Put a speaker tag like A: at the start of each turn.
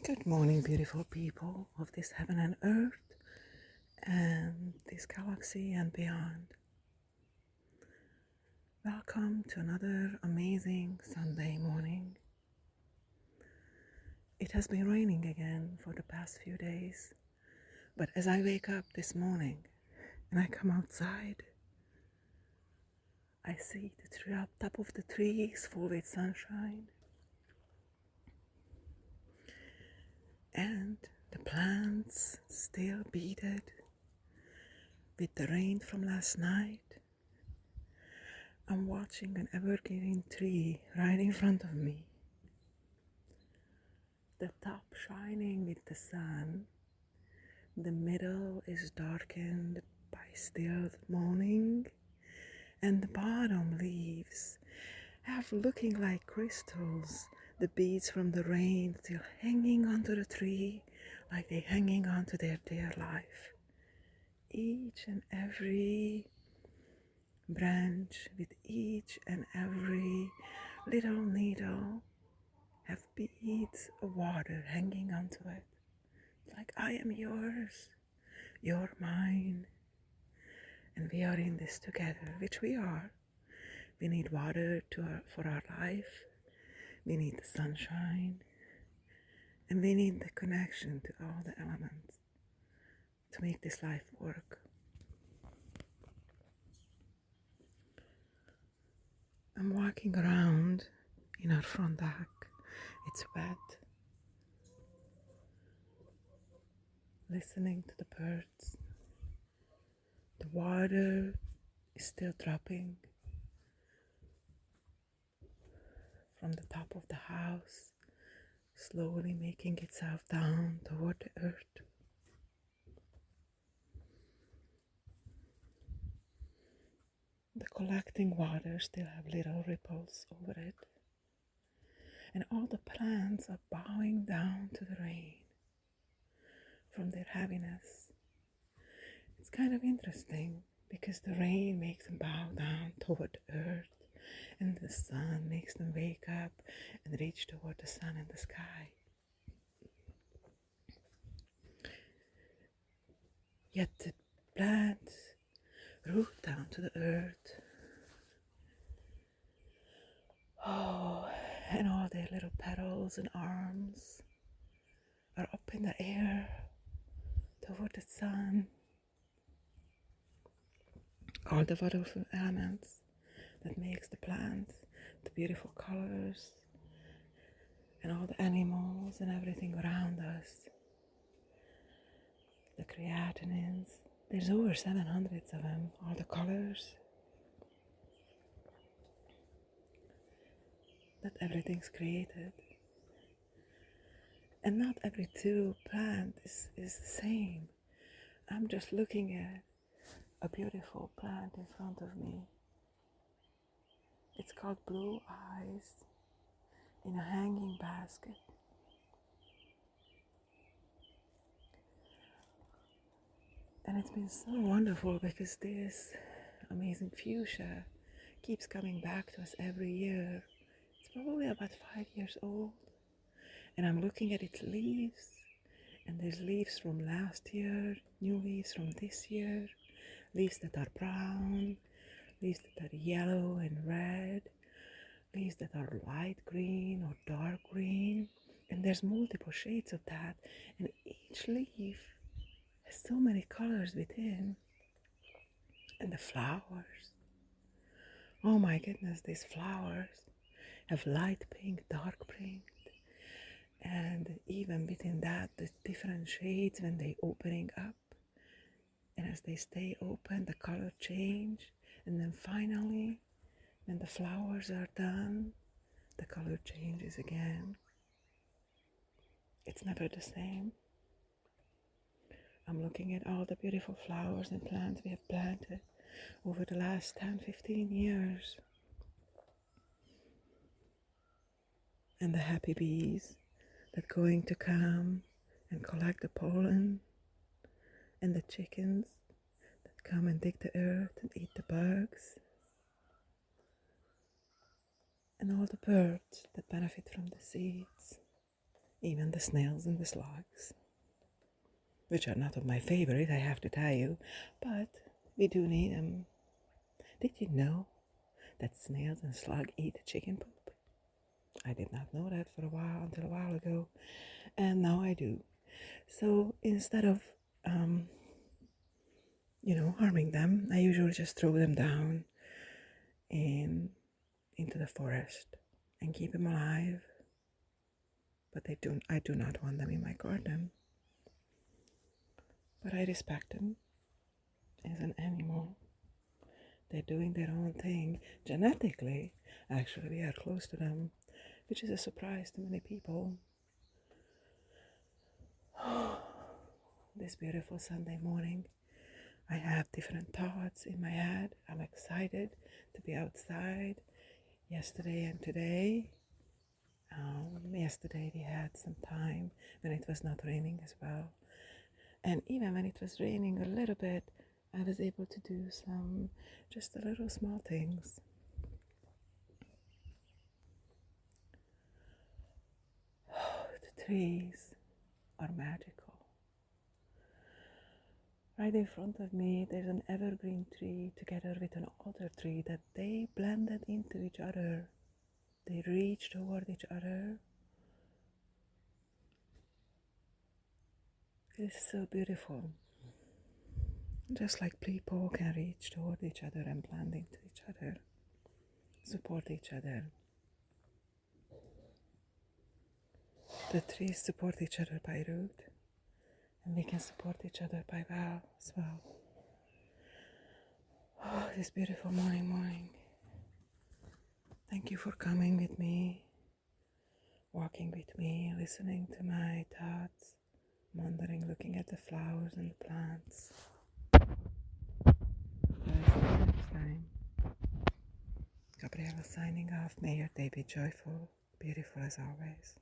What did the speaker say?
A: Good morning, beautiful people of this heaven and earth and this galaxy and beyond. Welcome to another amazing Sunday morning. It has been raining again for the past few days, but as I wake up this morning and I come outside, I see the tree up top of the trees full with sunshine, and the plants still beaded with the rain from last night. I'm watching an evergreen tree right in front of me, the top shining with the sun, the middle is darkened by still morning, and the bottom leaves have looking like crystals, the beads from the rain still hanging onto the tree like they hanging onto their dear life. Each and every branch with each and every little needle have beads of water hanging onto it. Like I am yours, you're mine, and we are in this together, which we are. We need water for our life, we need the sunshine, and we need the connection to all the elements to make this life work. I'm walking around in our front deck. It's wet. Listening to the birds. The water is still dropping from the top of the house, slowly making itself down toward the earth. The collecting water still have little ripples over it, and all the plants are bowing down to the rain from their heaviness. It's kind of interesting because the rain makes them bow down toward the earth, and the sun makes them wake up and reach toward the sun and the sky. Yet the plants root down to the earth. Oh, and all their little petals and arms are up in the air toward the sun. All the wonderful elements that makes the plant, the beautiful colors, and all the animals and everything around us. The creatinins, there's over 700 of them, all the colors. That everything's created. And not every two plant is the same. I'm just looking at a beautiful plant in front of me. It's called Blue Eyes in a hanging basket. And it's been so wonderful because this amazing fuchsia keeps coming back to us every year. It's probably about 5 years old. And I'm looking at its leaves, and there's leaves from last year, new leaves from this year, leaves that are brown, leaves that are yellow and red, leaves that are light green or dark green, and there's multiple shades of that, and each leaf has so many colors within. And the flowers, oh my goodness, these flowers have light pink, dark pink, and even within that the different shades when they opening up, and as they stay open the color change, and then finally when the flowers are done the color changes again. It's never the same. I'm looking at all the beautiful flowers and plants we have planted over the last 10-15 years, and the happy bees that going to come and collect the pollen, and the chickens that come and dig the earth and eat the bugs, and all the birds that benefit from the seeds. even the snails and the slugs, which are not of my favorite, I have to tell you, but we do need them. Did you know that snails and slugs eat chicken poop? I did not know that for a while, until a while ago, and now I do. So instead of, harming them, I usually just throw them down into the forest and keep them alive. But I do not want them in my garden. But I respect them as an animal. They're doing their own thing. Genetically, actually, we are close to them, which is a surprise to many people. This beautiful Sunday morning, I have different thoughts in my head. I'm excited to be outside yesterday and today. Yesterday we had some time when it was not raining as well. And even when it was raining a little bit, I was able to do just a little small things. The trees are magical. Right in front of me, there's an evergreen tree together with an alder tree that they blended into each other. They reach toward each other. It is so beautiful. Just like people can reach toward each other and blend into each other, support each other. The trees support each other by root, and we can support each other by bough as well. Oh, this beautiful morning. Thank you for coming with me, walking with me, listening to my thoughts, wandering, looking at the flowers and the plants. Until next time. Gabriella signing off. May your day be joyful, beautiful as always.